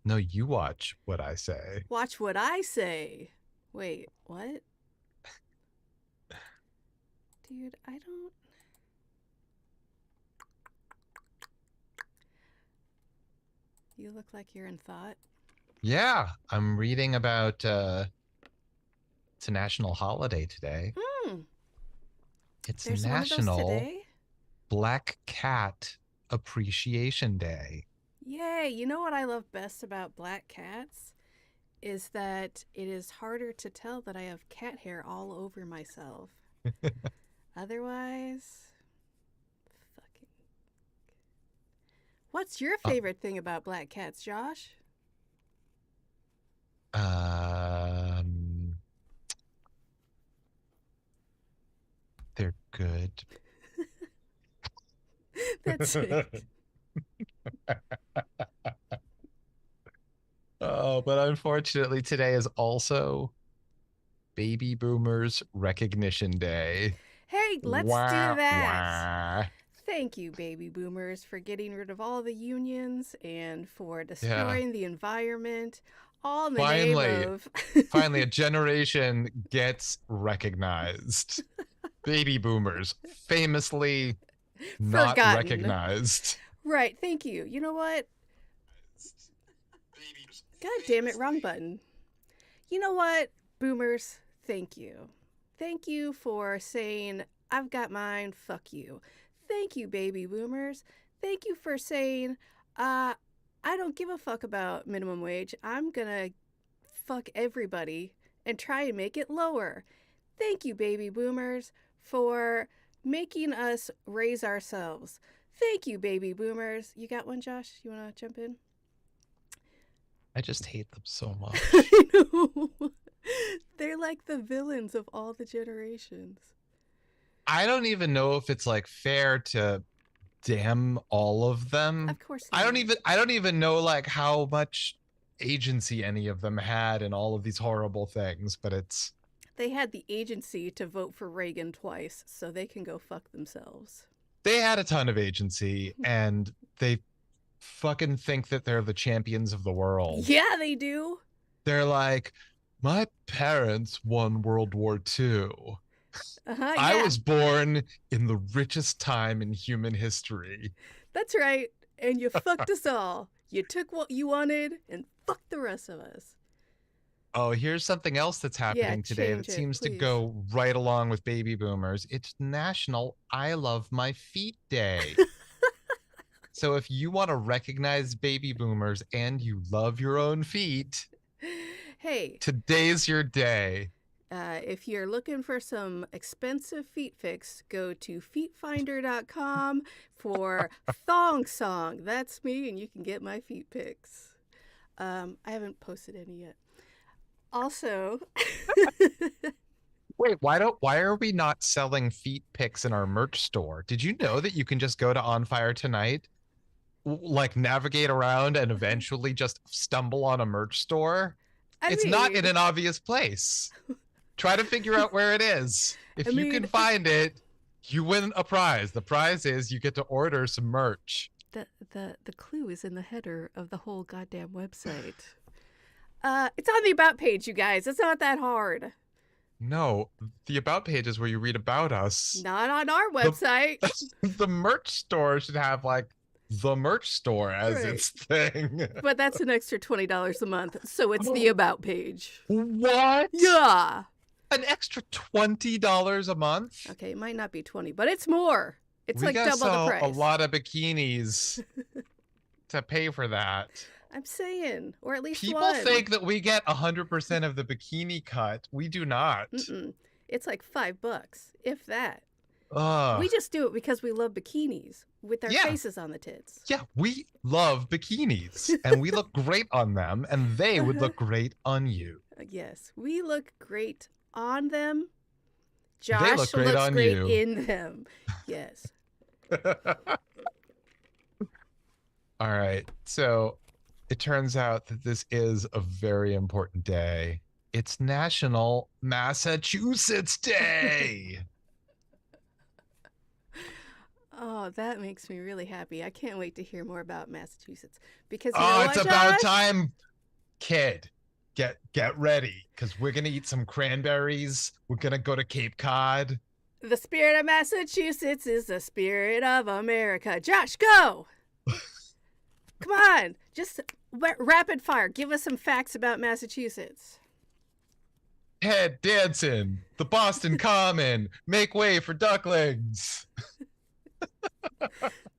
No, you watch what I say. Watch what I say. Wait, what? Dude, I don't. You look like you're in thought. Yeah, I'm reading about it's a national holiday today. Hmm, It's there's one of those National today? Black Cat Appreciation Day. Yay! You know what I love best about black cats? Is that it is harder to tell that I have cat hair all over myself. Otherwise, fucking. What's your Uh, favorite thing about black cats, Josh? um, they're good. That's it. Oh, but unfortunately, today is also Baby Boomers Recognition Day. Hey, let's do Wah, that. wah. Thank you, baby boomers, for getting rid of all the unions and for Yeah, destroying the environment, all in the name finally, of. finally, a generation gets recognized. Baby Boomers, famously not Forgotten. recognized. Right, thank you. You know what? God damn it, wrong button. You know what, boomers? Thank you. Thank you for saying, I've got mine, fuck you. Thank you, baby boomers. Thank you for saying, uh, I don't give a fuck about minimum wage. I'm gonna fuck everybody and try and make it lower. Thank you, baby boomers, for making us raise ourselves. Thank you, baby boomers. You got one, Josh? You wanna jump in? I just hate them so much. I know. They're like the villains of all the generations. I don't even know if it's like fair to damn all of them. Of course I don't not. even I don't even know like how much agency any of them had in all of these horrible things, but it's They had the agency to vote for Reagan twice, so they can go fuck themselves. they had a ton of agency and they fucking think that they're the champions of the world. Yeah, they do. They're like, my parents won World War II. Uh huh, I yeah. was born in the richest time in human history. That's right. And you fucked us all. You took what you wanted and fucked the rest of us. Oh, here's something else that's Yeah, happening today change that it, seems to please. go right along with baby boomers. It's National I Love My Feet Day. So if you want to recognize baby boomers and you love your own feet, Hey, today's your day. if you're looking for some expensive feet fix, go to feetfinder.com for Thong Song. That's me, and you can get my feet pics. I haven't posted any yet. Also, Wait, why are we not selling feet pics in our merch store? Did you know that you can just go to On Fire Tonight, like navigate around and eventually just stumble on a merch store? I It's not in mean, an obvious place. Try to figure out where it is. I If you mean, can find it, you win a prize. The prize is you get to order some merch. the clue is in the header of the whole goddamn website. It's on the about page, you guys. It's not that hard. No, the about page is where you read about us. Not on our The website. the merch store should have like the merch store as Right. its thing. But that's an extra $20 a month, so it's the about page. What? Yeah. An extra $20 a month? Okay, it might not be 20, but it's more. It's We like gotta double the sell a price. lot of bikinis to pay for that. I'm saying, or at least People one. think that we get 100% of the bikini cut. We do not. Mm-mm. It's like $5, if that. Ugh. We just do it because we love bikinis with our Yeah, faces on the tits. yeah, we love bikinis and we look great on them and they would Uh-huh. look great on you. Yes, we look great on them. They look Josh great looks on great you. in them. Yes. All right. So it turns out that this is a very important day. It's National Massachusetts Day. Oh, that makes me really happy. I can't wait to hear more about Massachusetts because you know Oh, what, it's about Josh? time, kid. Get ready, because we're gonna eat some cranberries. We're gonna go to Cape Cod. The spirit of Massachusetts is the spirit of America. Josh, go! Come on, just rapid fire. Give us some facts about Massachusetts. Head dancing, the Boston Common, make way for ducklings.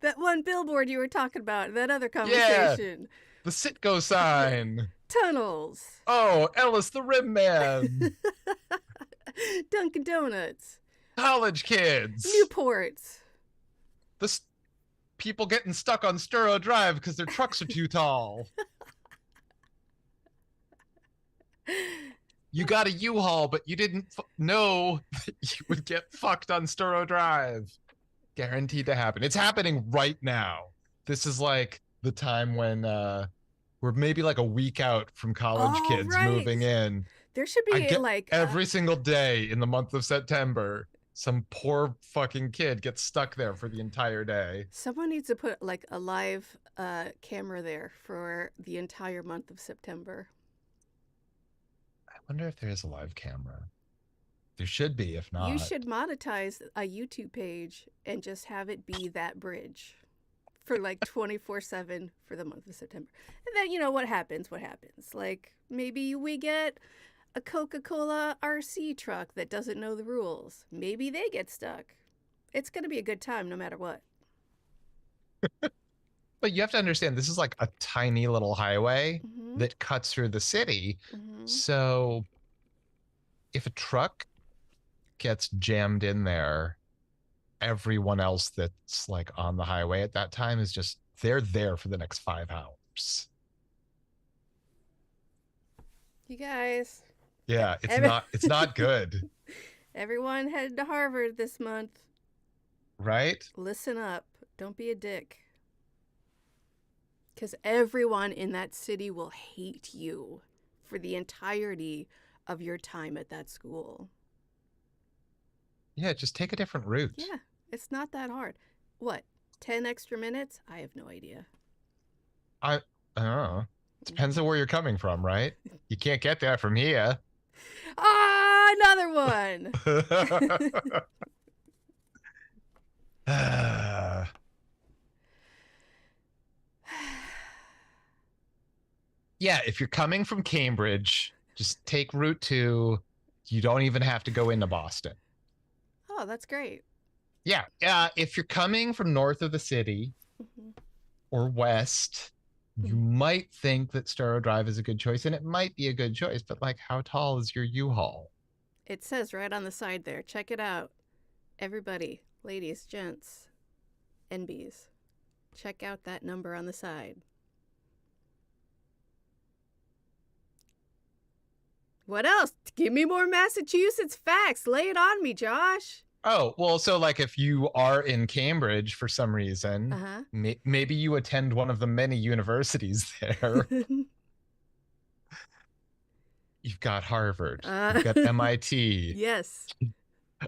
That one billboard you were talking about, that other Yeah, conversation. the Sitco sign. Tunnels. Oh, Ellis the Rim Man. Dunkin' Donuts. College kids. Newports. The people getting stuck on Sturo Drive because their trucks are too tall. You got a U-Haul, but you didn't know that you would get fucked on Sturo Drive. Guaranteed to happen. It's happening right now. This is like the time when we're maybe like a week out from college Oh, kids right. moving in. There should I be get like every single day in the month of September, some poor fucking kid gets stuck there for the entire day. someone needs to put like a live camera there for the entire month of September. I wonder if there is a live camera. There should be, if not. You should monetize a YouTube page and just have it be that bridge for like 24/7 for the month of September. And then you know what happens, Like maybe we get a Coca-Cola RC truck that doesn't know the rules. Maybe they get stuck. It's going to be a good time no matter what. But you have to understand, this is like a tiny little highway Mhm. that cuts through the city. Mhm. So if a truck gets jammed in there, everyone else that's like on the highway at that time is just, they're there for the next 5 hours. You guys, Yeah, it's Every- it's not good, everyone headed to Harvard this month. right? Listen up. Don't be a dick. Because everyone in that city will hate you for the entirety of your time at that school. Yeah, just take a different route. Yeah, it's not that hard. What, 10 extra minutes? I have no idea. I don't know. Depends on where you're coming from, right? You can't get there from here. Ah, another one. Yeah, if you're coming from Cambridge, just take Route 2. You don't even have to go into Boston. Oh, that's great. Yeah, if you're coming from north of the city Mhm. or west, you might think that Sturo Drive is a good choice, and it might be a good choice, but like, how tall is your U-Haul? It says right on the side there. Check it out. Everybody, ladies, gents, NBs, check out that number on the side. What else? Give me more Massachusetts facts. Lay it on me, Josh. Oh, well, so like if you are in Cambridge for some reason, Uh-huh. maybe you attend one of the many universities there. You've got Harvard, you've got MIT. Yes.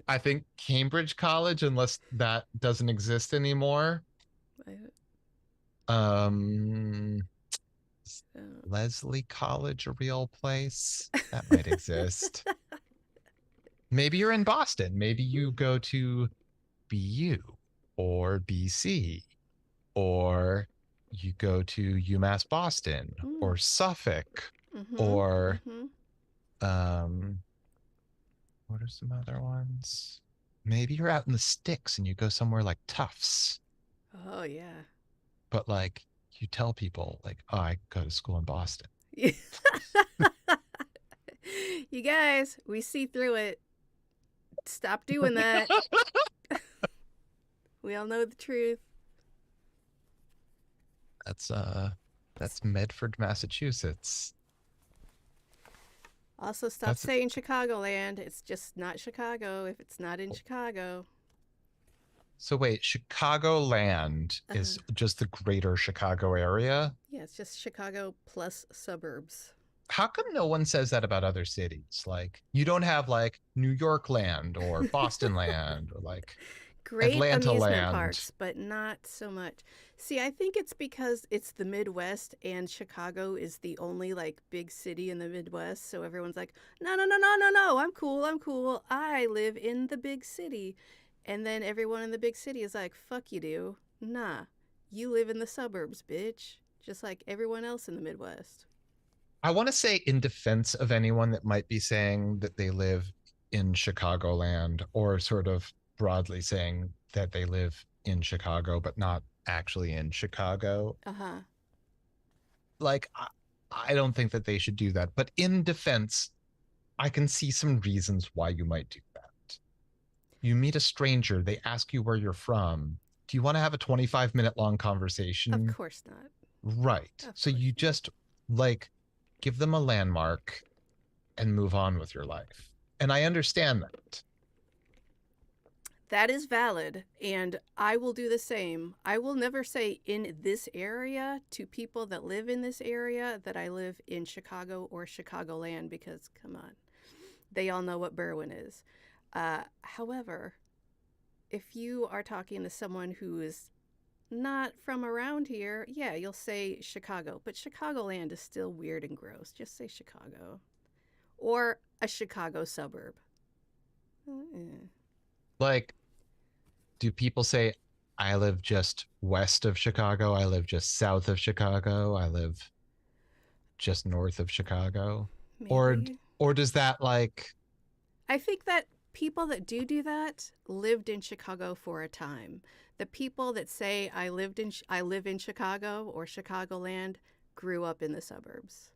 I think Cambridge College, unless that doesn't exist anymore. Leslie College, a real place? That might exist. Maybe you're in Boston. Maybe you go to BU or BC, or you go to UMass Boston or Suffolk, or what are some other ones? Maybe you're out in the sticks and you go somewhere like Tufts. Oh, yeah. But like, you tell people like, oh, I go to school in Boston. You guys, we see through it. Stop doing that. We all know the truth. That's Medford, Massachusetts. Also, stop saying Chicagoland. It's just not Chicago if it's not in Chicago. So wait, Chicagoland is just the greater Chicago area? Yeah, it's just Chicago plus suburbs. How come no one says that about other cities? Like, you don't have like New York land or Boston land or like... Great Atlanta amusement land. parks, but not so much. See, I think it's because it's the Midwest and Chicago is the only like big city in the Midwest. So everyone's like, no, no, no, no, no, no, I'm cool, I'm cool. I live in the big city. And then everyone in the big city is like, fuck you do. Nah, you live in the suburbs, bitch. Just like everyone else in the Midwest. I want to say in defense of anyone that might be saying that they live in Chicagoland or sort of broadly saying that they live in Chicago but not actually in Chicago. Uh huh. Like I don't think that they should do that. But in defense, I can see some reasons why you might do that. You meet a stranger, they ask you where you're from. Do you want to have a 25-minute long Of conversation? course not. Right. Of So course you not. just like give them a landmark and move on with your life. And I understand that. That is valid, and I will do the same. I will never say in this area to people that live in this area that I live in Chicago or Chicagoland because, come on, they all know what Berwyn is. However, if you are talking to someone who is not from around here, yeah, you'll say Chicago, but Chicagoland is still weird and gross. Just say Chicago or a Chicago suburb. Uh-uh. Like, do people say, I live just west of Chicago? I live just south of Chicago? I live just north of Chicago? Or Maybe. or does that like I think that people that do that lived in Chicago for a time. The people that say I live in Chicago or Chicagoland grew up in the suburbs.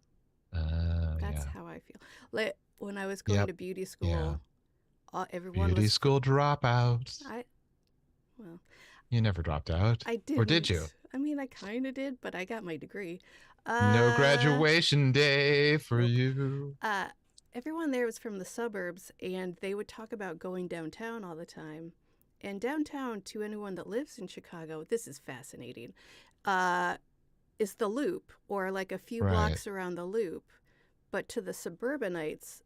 That's yeah. how I feel. Like when I was going Yep. to beauty Yeah. school, everyone Beauty was school dropout. I well, You never dropped out. I Or did you? didn't. I mean, I kind of did, but I got my degree. No Uh graduation day for nope. you. Uh everyone there was from the suburbs and they would talk about going downtown all the time. And downtown, to anyone that lives in Chicago, this is fascinating, uh, is the Loop, or like a few Right. blocks around the Loop. But to the suburbanites,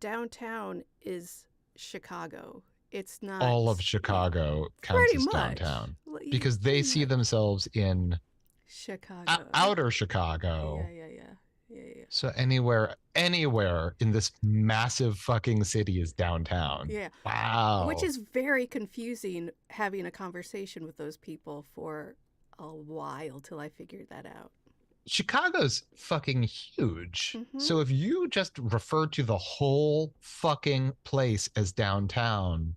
downtown is Chicago. It's not, All of yeah, Chicago counts pretty as much. downtown because they Pretty see much. themselves in Chicago. outer Yeah, Chicago. yeah, yeah. Yeah, yeah. So anywhere in this massive fucking city is downtown. Yeah. Which Wow. is very confusing having a conversation with those people for a while till I figured that out. Chicago's fucking huge. Mm-hmm. So if you just refer to the whole fucking place as downtown,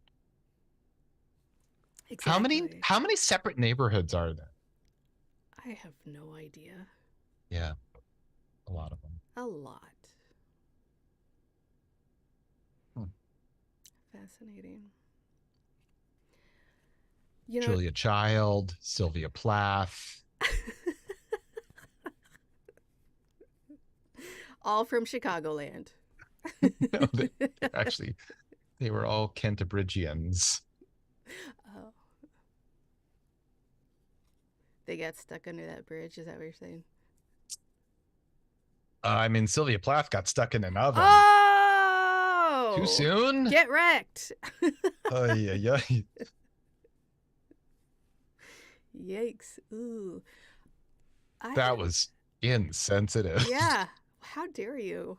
Exactly. how many separate neighborhoods are there? I have no idea. Yeah, a lot of them. A lot. Hmm. Fascinating. You know, Julia Child, Sylvia Plath. all from Chicagoland. No, actually, they were all Cantabrigians. Oh, they got stuck under that bridge. Is that what you're saying? I mean, Sylvia Plath got stuck in an oven. Oh! Too soon? Get wrecked. Oh, yeah. Yikes. Ooh. That was insensitive. Yeah. How dare you?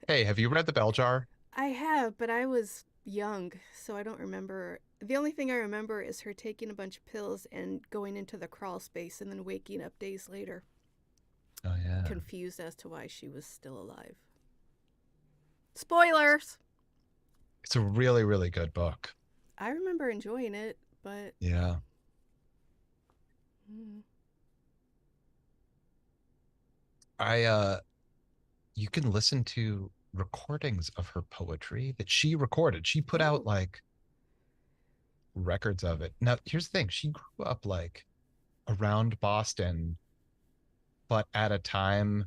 Hey, have you read The Bell Jar? I have, but I was young, so I don't remember. The only thing I remember is her taking a bunch of pills and going into the crawl space and then waking up days later, Oh, yeah. confused as to why she was still alive. Spoilers! It's a really, really good book. I remember enjoying it, but. Yeah. You can listen to recordings of her poetry that she recorded. She put out Ooh. like records of it. Now, here's the thing. She grew up like around Boston, but at a time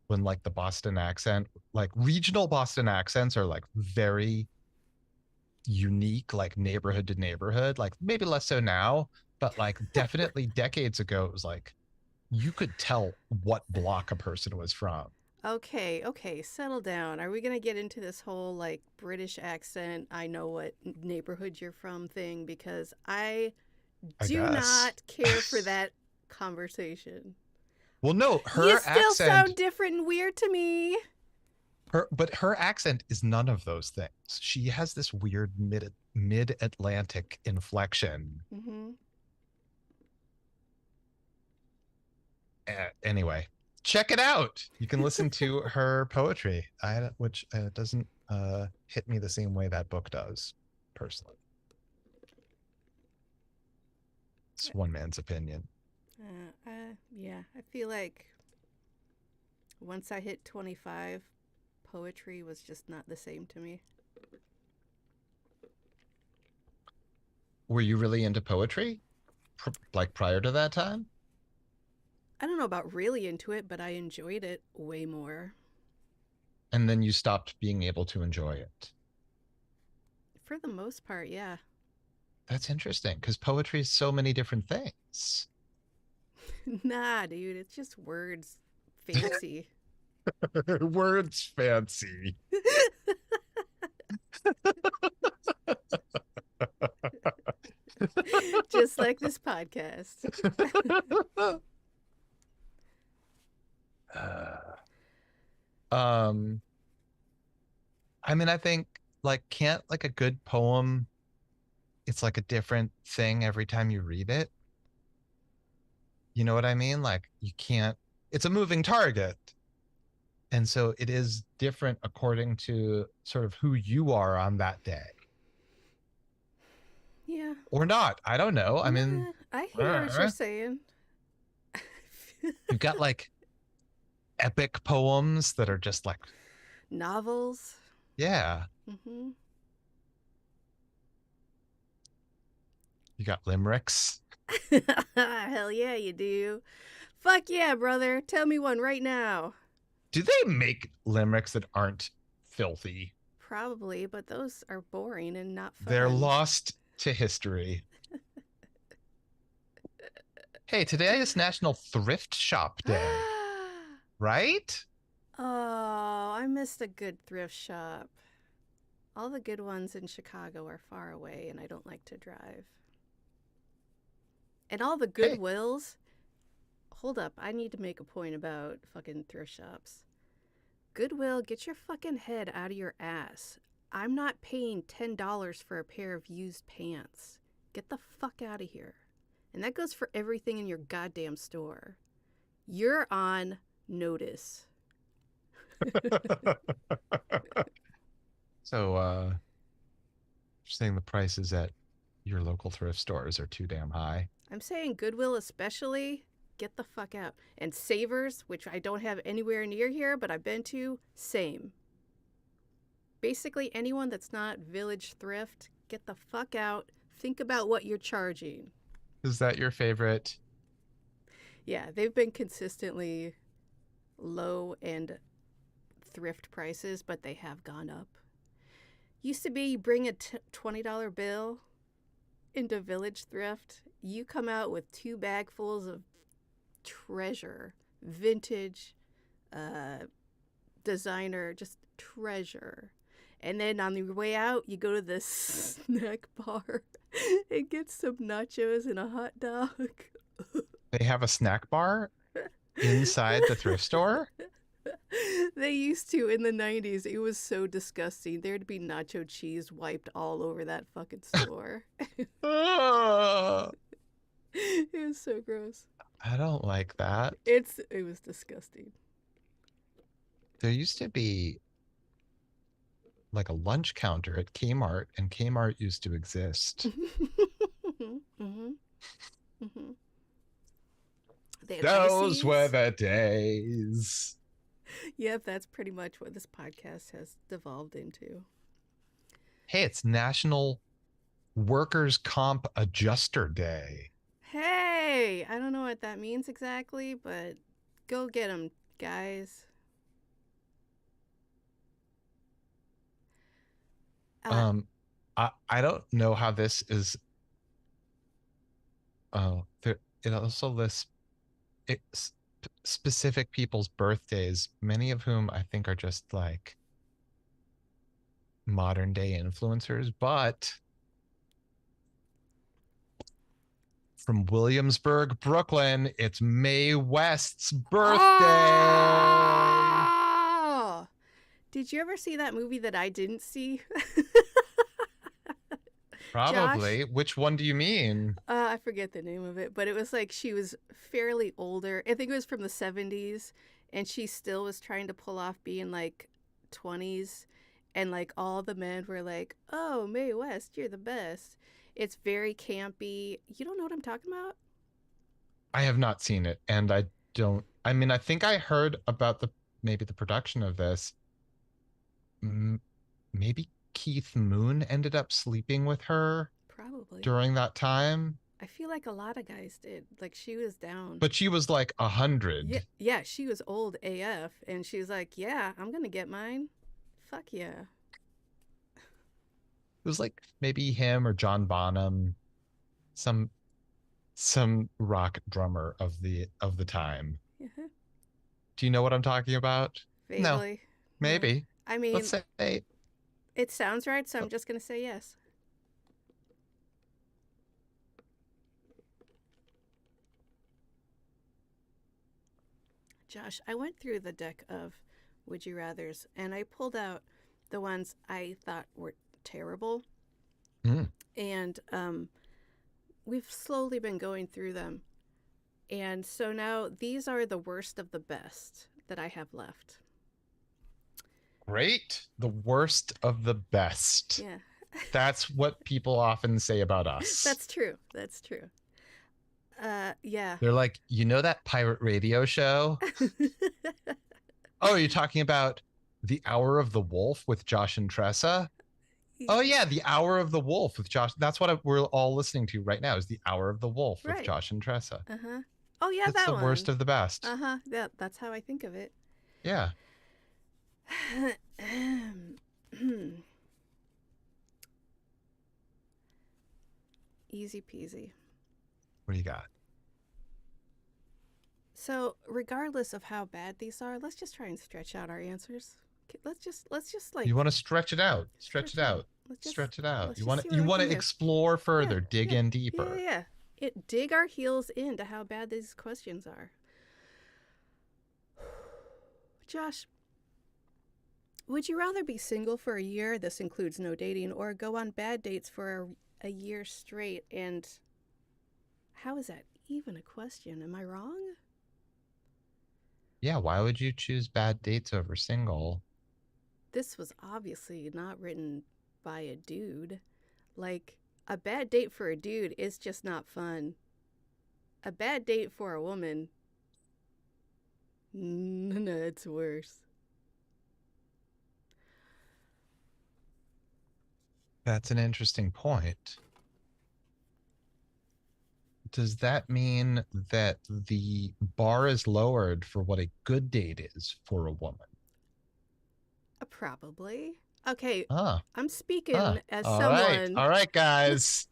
when like the Boston accent, like regional Boston accents are like very unique, like neighborhood to neighborhood, like maybe less so now, but like definitely decades ago, it was like you could tell what block a person was from. Okay, settle down. Are we gonna get into this whole like British accent, I know what neighborhood you're from thing? Because I I do guess. not care for that conversation. Well, no, You her still accent, sound different and weird to me. but her accent is none of those things. She has this weird mid Atlantic inflection. Mm-hmm. Anyway, check it out. You can listen to her poetry, which doesn't hit me the same way that book does, personally. It's one man's opinion. Yeah, I feel like once I hit 25, poetry was just not the same to me. Were you really into poetry, like prior to that time? I don't know about really into it, but I enjoyed it way more. And then you stopped being able to enjoy it. For the most part, yeah. That's interesting because poetry is so many different things. Nah, dude, it's just words. Fancy. Words fancy. Just like this podcast. Uh, um, I mean, I think like can't like a good poem, it's like a different thing every time you read it. You know what I mean? Like you can't, it's a moving target. And so it is different according to sort of who you are on that day Yeah. or not. I don't know. I mean, Nah, I hear what you're uh, saying. you've got like epic poems that are just like, Novels. yeah, Mm-hmm. you got limericks. Hell yeah, you do. Fuck yeah, brother. Tell me one right now. Do they make limericks that aren't filthy? Probably, but those are boring and not They're fun. lost to history. Hey, today is National Thrift Shop Day, right? Oh, I missed a good thrift shop. All the good ones in Chicago are far away, and I don't like to drive. And all the Hey, Goodwills. Hold up, I need to make a point about fucking thrift shops. Goodwill, get your fucking head out of your ass. I'm not paying $10 for a pair of used pants. Get the fuck out of here. And that goes for everything in your goddamn store. You're on notice. so you're saying the prices at your local thrift stores are too damn high. I'm saying Goodwill especially, get the fuck out. And Savers, which I don't have anywhere near here, but I've been to, same. Basically, anyone that's not Village Thrift, get the fuck out. Think about what you're charging. Is that your favorite? Yeah, they've been consistently low and thrift prices, but they have gone up. Used to be you bring a $20 bill into Village Thrift, you come out with 2 bagfuls of treasure, vintage, designer, just treasure. And then on the way out, you go to the snack bar and get some nachos and a hot dog. They have a snack bar inside the thrift store? They used to in the 90s. It was so disgusting. There'd be nacho cheese wiped all over that fucking store. Ugh, It was so gross. I don't like that. It was disgusting. There used to be like a lunch counter at Kmart, and Kmart used to exist. Mm-hmm. Mm-hmm. They had Those were ices. the days. Yep, that's pretty much what this podcast has devolved into. Hey, it's National Workers' Comp Adjuster Day. Hey, I don't know what that means exactly, but go get them, guys. Uh, Um, I don't know how this is. Oh, there, it also lists it's specific people's birthdays, many of whom I think are just like modern day influencers, but from Williamsburg, Brooklyn, it's Mae West's birthday. Oh! Did you ever see that movie that I didn't see? Josh? Probably. Which one do you mean? I forget the name of it, but it was like she was fairly older. I think it was from the 70s, and she still was trying to pull off being like 20s, and like all the men were like, "Oh, Mae West, you're the best." It's very campy. You don't know what I'm talking about? I have not seen it, and I don't. I mean, I think I heard about the maybe the production of this. Maybe Keith Moon ended up sleeping with her Probably. during that time, I feel like a lot of guys did. Like she was down. but she was like 100. Yeah, yeah, she was old AF, and she was like, "Yeah, I'm gonna get mine. Fuck yeah." It was like maybe him or John Bonham, some rock drummer of the time. Yeah, Do you know what I'm talking about? No, vaguely. No, maybe. I mean, Let's say it sounds right, so I'm just gonna say yes. Josh, I went through the deck of Would You Rathers, and I pulled out the ones I thought were terrible, mm, and we've slowly been going through them. And so now these are the worst of the best that I have left. great. The worst of the best. Yeah. That's what people often say about us. That's true. That's true. Yeah. They're like, you know that pirate radio show? Oh, you're talking about The Hour of the Wolf with Josh and Tressa? Oh yeah, The Hour of the Wolf with Josh. That's what we're all listening to right now is The Hour of the Wolf with Right. Josh and Tressa. Uh-huh. Oh yeah, That's that the one. worst of the best. Uh-huh. That's how I think of it. Yeah. Easy peasy. What do you got? So, regardless of how bad these are, let's just try and stretch out our answers. Let's just like You want to stretch it out. Stretch it out. Let's just Stretch it out. let's You just want see to what you we want can to do. explore further, dig yeah, in deeper. Yeah. Dig our heels into how bad these questions are. Josh, would you rather be single for a year, this includes no dating, or go on bad dates for a year straight? And how is that even a question? Am I wrong? Yeah, why would you choose bad dates over single? This was obviously not written by a dude. Like, a bad date for a dude is just not fun. A bad date for a woman, no, it's worse. That's an interesting point. Does that mean that the bar is lowered for what a good date is for a woman? Probably. Okay, Ah, I'm speaking as all right. someone. All right, guys.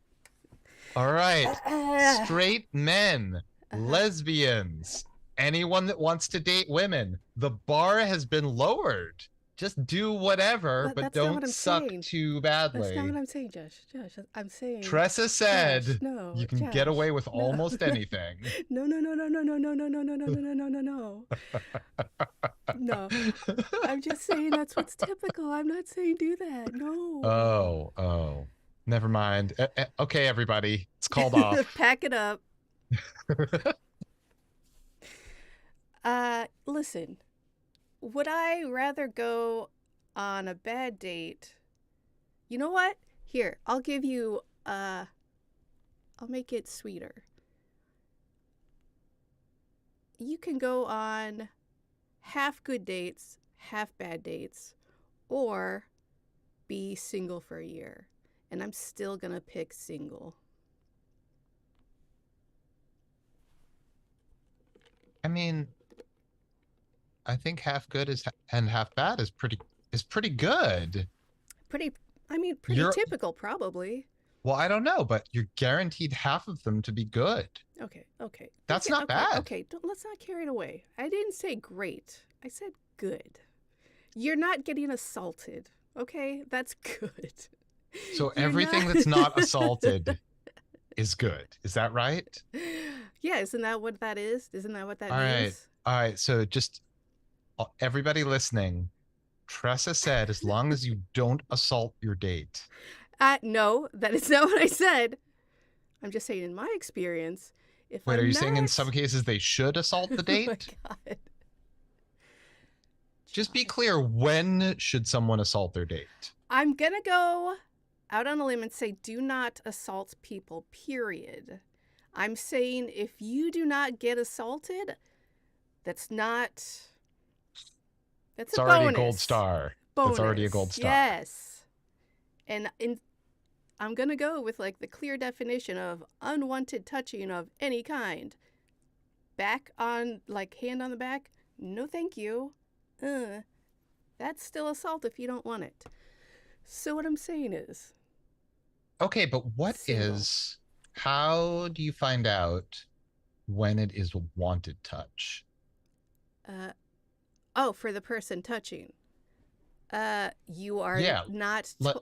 All right. Uh, Straight men, lesbians, anyone that wants to date women, the bar has been lowered. Just do whatever, But but that's not what don't I'm suck saying. too That's not badly. what I'm saying, Josh. Josh, I'm saying. Tressa said Josh, no, you can Josh, get away with no. almost anything. No, no, no, no, no, no, no, no, no, no, no, no, no, no, no. No. I'm just saying that's what's typical. I'm not saying do that. No. Oh. Never mind. Okay, everybody. It's called off. Pack it up. Listen. Would I rather go on a bad date? You know what? Here, I'll give you I'll make it sweeter. You can go on half good dates, half bad dates, or be single for a year. And I'm still gonna pick single. I mean, I think half good is and half bad is pretty good. Pretty You're- typical, probably. Well, I don't know, but you're guaranteed half of them to be good. Okay, okay. That's Okay, not okay, bad. okay. Let's not carry it away. I didn't say great. I said good. You're not getting assaulted. Okay? That's good. So You're not everything that's not assaulted is good. Is that right? Yeah, isn't that what that is? Isn't that what that All right. means? All right. So just everybody listening, Tressa said, as long as you don't assault your date. No, that is not what I said. I'm just saying in my experience, if Wait, are I'm you saying in not some cases they should assault the Oh my date? god. Just be Josh. clear, when should someone assault their date? I'm going to go out on a limb and say do not assault people, period. I'm saying if you do not get assaulted, that's not. That's It's a already a bonus. gold star. Bonus. That's already a gold star. Yes. And I'm going to go with like the clear definition of unwanted touching of any kind. Back on, like hand on the back, no thank you. That's still assault if you don't want it. So what I'm saying is, Okay, but single. how do you find out when it is a wanted touch? Oh, for the person touching. You are Yeah, not. let,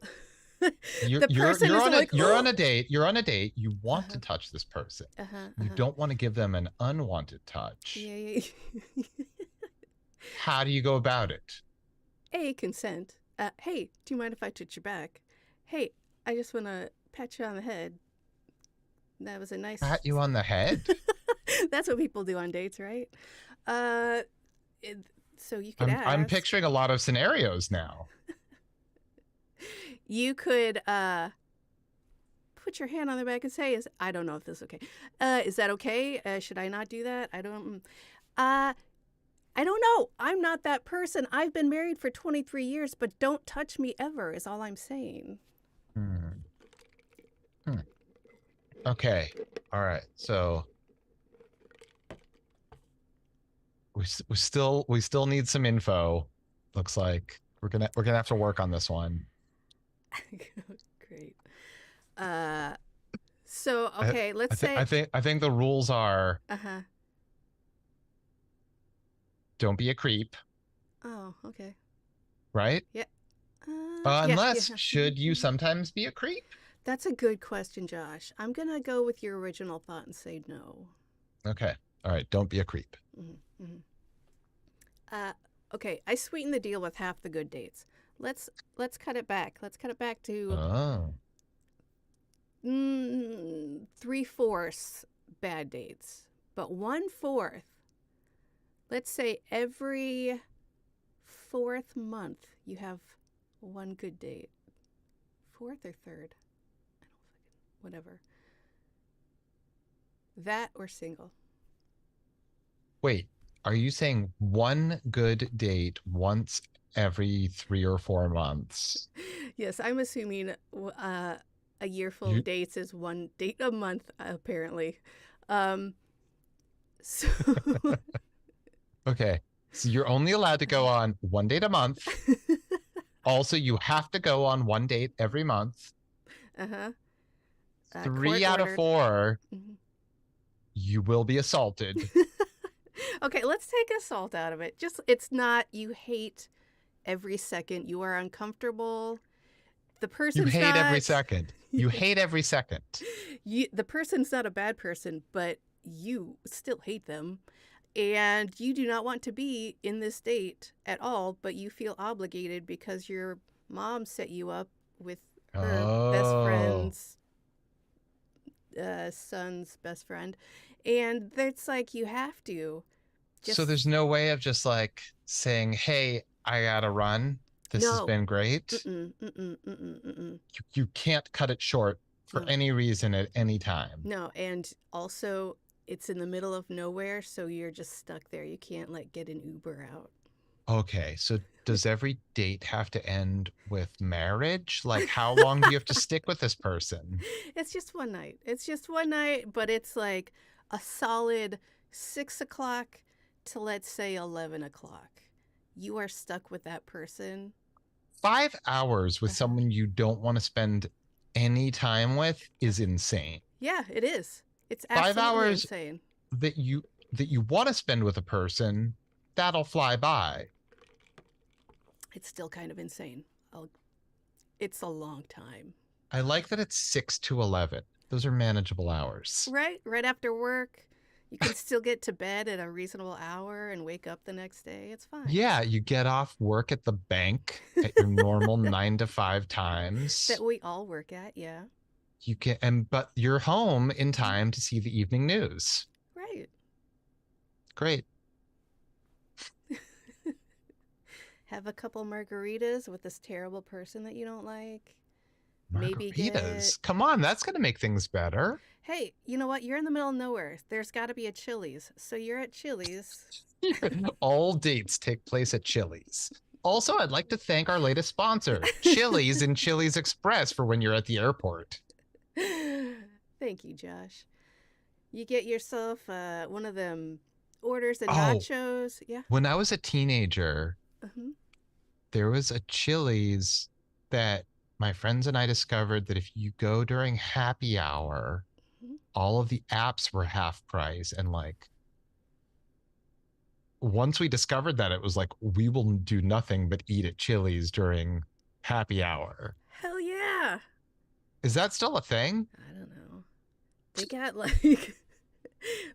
The person you're isn't on a like, you're on oh. a date. You're on a date. You want Uh-huh, to touch this person. uh-huh, You uh-huh. don't want to give them an unwanted touch. Yeah. How do you go about it? A, consent. Hey, do you mind if I touch your back? Hey, I just want to pat you on the head. That was a nice. Pat you on the head? That's what people do on dates, right? Uh, it, so you could I'm ask. picturing a lot of scenarios now. You could put your hand on their back and say, "Is I don't know if this is okay. Is that okay? Should I not do that? I don't. I don't know. I'm not that person. I've been married for 23 years, but don't touch me ever. Is all I'm saying." Hmm. Hmm. Okay. All right. So we still need some info. Looks like we're gonna have to work on this one. Great. So okay, let's say. I think the rules are Uh-huh. don't be a creep, Oh, okay. right? Yeah. Unless Yeah. should you sometimes be a creep? That's a good question, Josh. I'm gonna go with your original thought and say no. Okay. All right. Don't be a creep. Mm-hmm. Mm-hmm. Okay. I sweeten the deal with half the good dates. Let's cut it back. Let's cut it back to Oh. 3/4 bad dates, but 1/4. Let's say every fourth month you have one good date. Fourth or third? I don't fucking whatever. That or single. Wait, are you saying one good date once every 3 or 4 months? Yes, I'm assuming a year full You of dates is one date a month, apparently. Um, so okay. So you're only allowed to go on one date a month. Also, you have to go on one date every month. uh-huh. Three Court out of ordered. four, Mhm. you will be assaulted. Okay, let's take assault out of it. Just it's not you hate every second. You are uncomfortable. The You person's hate every not second. You hate every second. the person's not a bad person, but you still hate them. And you do not want to be in this date at all, but you feel obligated because your mom set you up with her best Oh. friend's son's best friend. And it's like you have to. So there's no way of just like saying, hey, I gotta run. This has No. been great. You can't cut it short for No. any reason at any time. No, and also it's in the middle of nowhere, so you're just stuck there. You can't like get an Uber out. Okay, so does every date have to end with marriage? Like, how long do you have to stick with this person? It's just one night. It's just one night, but it's like a solid 6 o'clock to let's say 11 o'clock. You are stuck with that person. 5 hours with someone you don't want to spend any time with is insane. Yeah, it is. It's 5 absolutely hours insane. that you want to spend with a person, that'll fly by. It's still kind of insane. It's a long time. I like that it's 6 to 11. Those are manageable hours. Right? Right after work, you can still get to bed at a reasonable hour and wake up the next day. It's fine. Yeah, you get off work at the bank at your normal 9 to 5 times. That we all work at, yeah. You can, but you're home in time to see the evening news. Right. Great. Have a couple margaritas with this terrible person that you don't like. Margaritas. Maybe Come on, that's going to make things better. Hey, you know what? You're in the middle of nowhere. There's got to be a Chili's. So you're at Chili's. All dates take place at Chili's. Also, I'd like to thank our latest sponsor, Chili's and Chili's Express, for when you're at the airport. Thank you, Josh. You get yourself one of them orders and Oh. nachos. Yeah. When I was a teenager, Uh-huh. there was a Chili's that my friends and I discovered that if you go during happy hour, Mhm. all of the apps were half price. And like, once we discovered that, it was like, we will do nothing but eat at Chili's during happy hour. Hell yeah. Is that still a thing? I don't know. They got like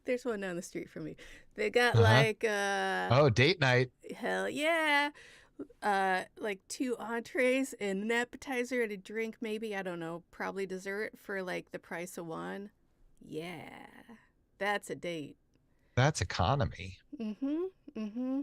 there's one down the street from me. They got like Oh, date night. hell yeah. Like 2 entrees and an appetizer and a drink, maybe, I don't know, probably dessert for like the price of one. Yeah. That's a date. That's economy. Mm-hmm. Mm-hmm.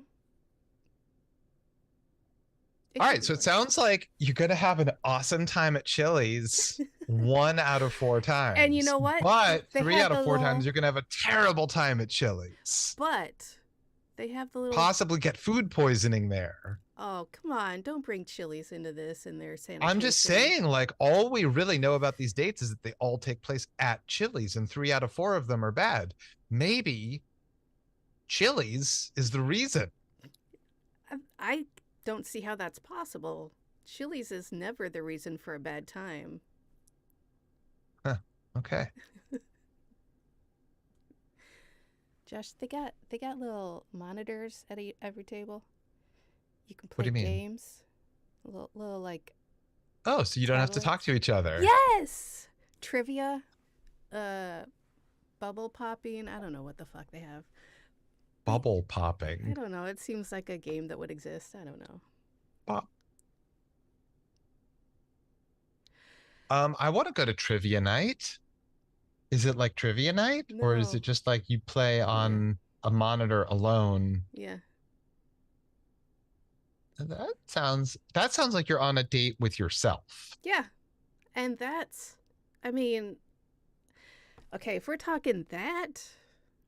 All right, so it sounds like you're gonna have an awesome time at Chili's 1 out of 4 times. And you know what? But They 3 have out of the 4 little- times you're gonna have a terrible time at Chili's. But they have the little Possibly get food poisoning there. Oh, come on. Don't bring Chili's into this and their sanitation. I'm just saying, like, all we really know about these dates is that they all take place at Chili's, and 3 out of 4 of them are bad. Maybe Chili's is the reason. I don't see how that's possible. Chili's is never the reason for a bad time. Okay. Josh, they got little monitors at every table. You can What play do you mean? games. Little like Oh, so you don't have to talk to each other. yes, trivia, bubble popping. I don't know what the fuck they have. Bubble I popping. don't know. It seems like a game that would exist. I don't know. Pop. I want to go to trivia night. Is it like trivia night? Or is No. it just like you play on a monitor alone? Yeah. That sounds like you're on a date with yourself. Yeah. And that's, I mean, okay, if we're talking that,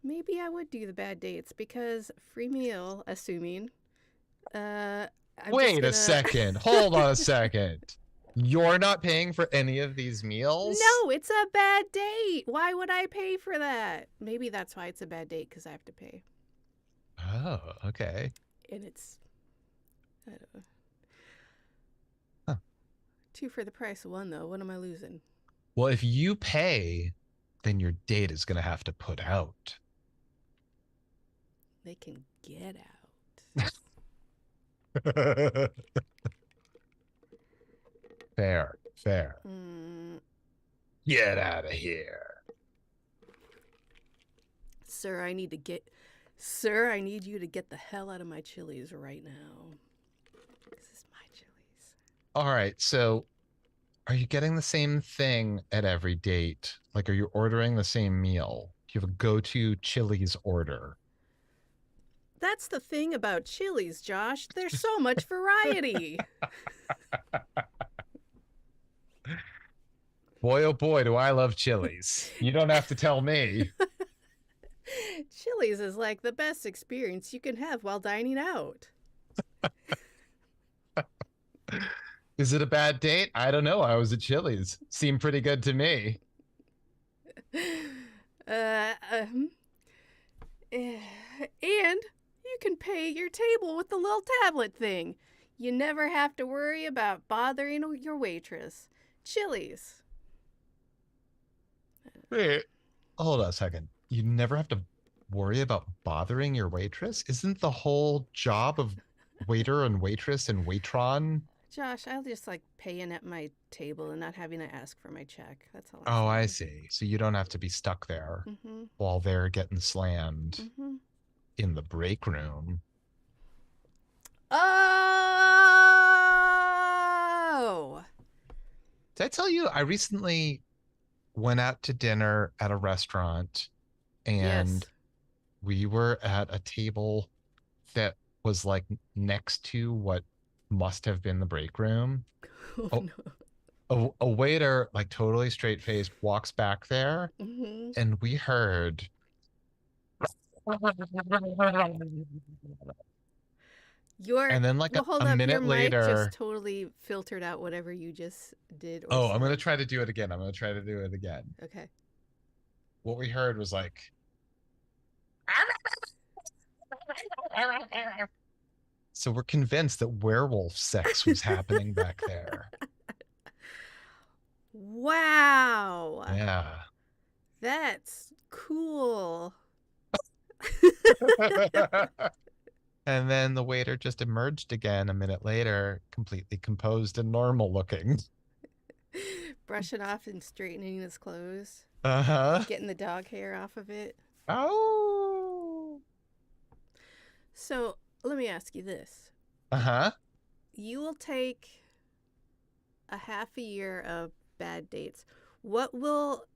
maybe I would do the bad dates because free meal, assuming. I'm just Wait a gonna- second. Hold on a second. You're not paying for any of these meals? No, it's a bad date. Why would I pay for that? Maybe that's why it's a bad date because I have to pay. Oh, okay. And it's, I don't know. Huh. 2 for the price of 1, though. What am I losing? Well, if you pay, then your date is going to have to put out. They can get out. Fair. Mm, Get out of here. Sir, I need you to get the hell out of my Chili's right now. This is my Chili's. All right. So are you getting the same thing at every date? Like, are you ordering the same meal? Do you have a go-to Chili's order? That's the thing about Chili's, Josh. There's so much variety. Boy, oh boy, do I love Chili's. You don't have to tell me. Chili's is like the best experience you can have while dining out. Is it a bad date? I don't know. I was at Chili's. Seemed pretty good to me. And you can pay your table with the little tablet thing. You never have to worry about bothering your waitress. Chili's. Wait, hold on a second. You never have to worry about bothering your waitress? Isn't the whole job of waiter and waitress and waitron? Josh, I'll just like paying at my table and not having to ask for my check. That's all I'm Oh, I saying. see. So you don't have to be stuck there Mm-hmm. while they're getting slammed Mm-hmm. in the break room. Oh! Did I tell you I recently went out to dinner at a restaurant and Yes. we were at a table that was like next to what must have been the break room. Oh A, no. a waiter, like totally straight faced, walks back there Mm-hmm. and we heard. Your And then, like well, hold a up. Your minute mic just later, totally filtered out whatever you just did or oh, I'm going to said. try to do it again. I'm going to try to do it again. Okay. What we heard was like, so we're convinced that werewolf sex was happening back there. Wow. Yeah. That's cool. And then the waiter just emerged again a minute later, completely composed and normal looking. Brushing off and straightening his clothes, Uh-huh. getting the dog hair off of it. Oh. So let me ask you this. Uh-huh. You will take a half a year of bad dates. What will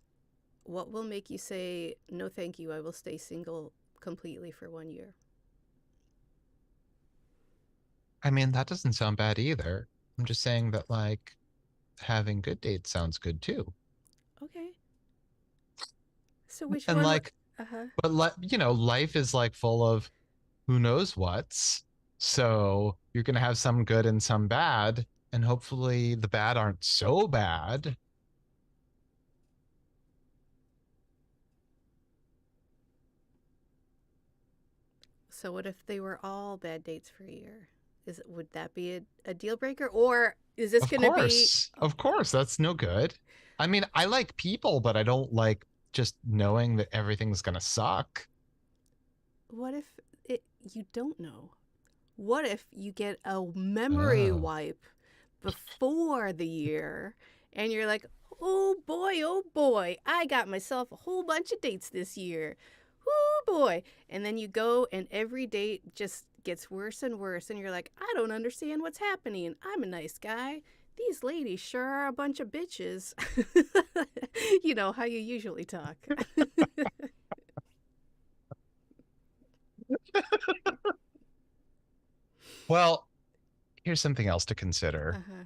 make you say no thank you, I will stay single completely for 1 year? I mean, that doesn't sound bad either. I'm just saying that like having good dates sounds good too. Okay. So which And one would like, uh-huh. but life is like full of who knows what's. So you're gonna have some good and some bad, and hopefully the bad aren't so bad. So what if they were all bad dates for a year? Would that be a deal breaker, or is this going to be Of course, that's no good. I mean, I like people, but I don't like just knowing that everything's gonna suck. what if you don't know? What if you get a memory Oh. wipe before the year and you're like, oh boy, I got myself a whole bunch of dates this year. Oh boy. And then you go and every date just gets worse and worse. And you're like, I don't understand what's happening. I'm a nice guy. These ladies sure are a bunch of bitches. You know how you usually talk. Well, here's something else to consider. Uh-huh.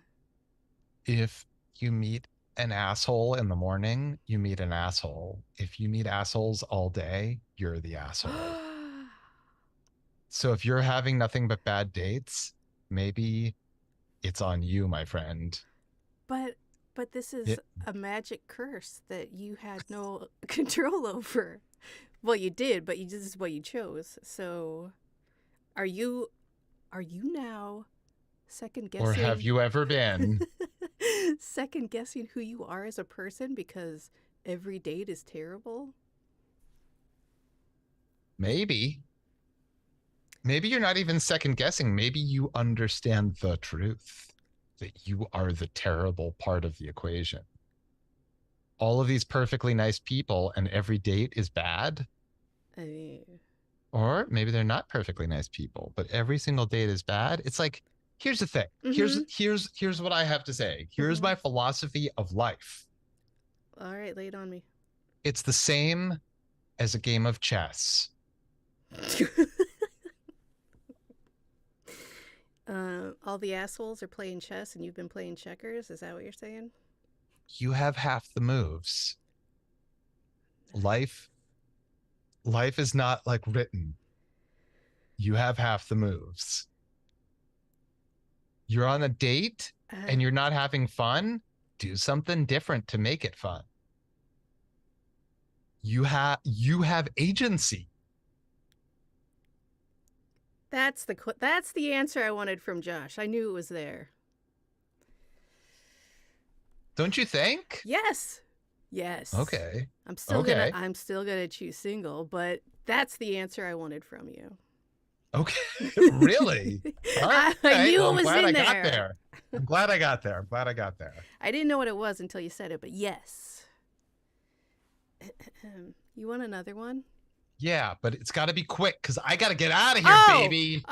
If you meet an asshole in the morning, you meet an asshole. If you meet assholes all day, you're the asshole. So if you're having nothing but bad dates, maybe it's on you, my friend. But this is It, a magic curse that you had no control over. Well, you did, but this is what you chose. So, are you now second or have guessing you ever been? second guessing who you are as a person because every date is terrible? Maybe. Maybe you're not even second guessing. Maybe you understand the truth that you are the terrible part of the equation. All of these perfectly nice people and every date is bad. I mean, Or maybe they're not perfectly nice people, but every single date is bad. It's like, here's the thing. mm-hmm, Here's what I have to say. Here's mm-hmm. my philosophy of life. All right, lay it on me. It's the same as a game of chess. All the assholes are playing chess and you've been playing checkers. Is that what you're saying? You have half the moves. Life is not like written. You have half the moves. You're on a date and you're not having fun, do something different to make it fun. You have agency. That's the answer I wanted from Josh. I knew it was there. Don't you think? Yes. Yes. Okay. I'm still Okay. gonna choose single, but that's the answer I wanted from you. Okay. Really? All right. I knew Well, it I'm was glad in I got there. there. I'm glad I got there. I'm glad I got there. I didn't know what it was until you said it, but yes. You want another one? Yeah, but it's got to be quick because I got to get out of here, baby.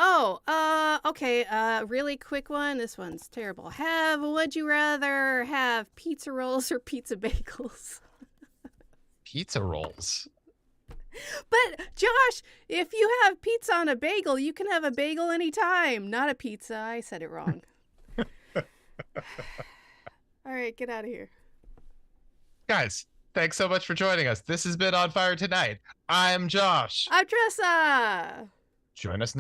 Okay. Really quick one. This one's terrible. Would you rather have pizza rolls or pizza bagels? Pizza rolls. But Josh, if you have pizza on a bagel, you can have a bagel anytime. Not a pizza. I said it wrong. All right, get out of here. Guys, thanks so much for joining us. This has been On Fire Tonight. I'm Josh. I'm Tressa. Join us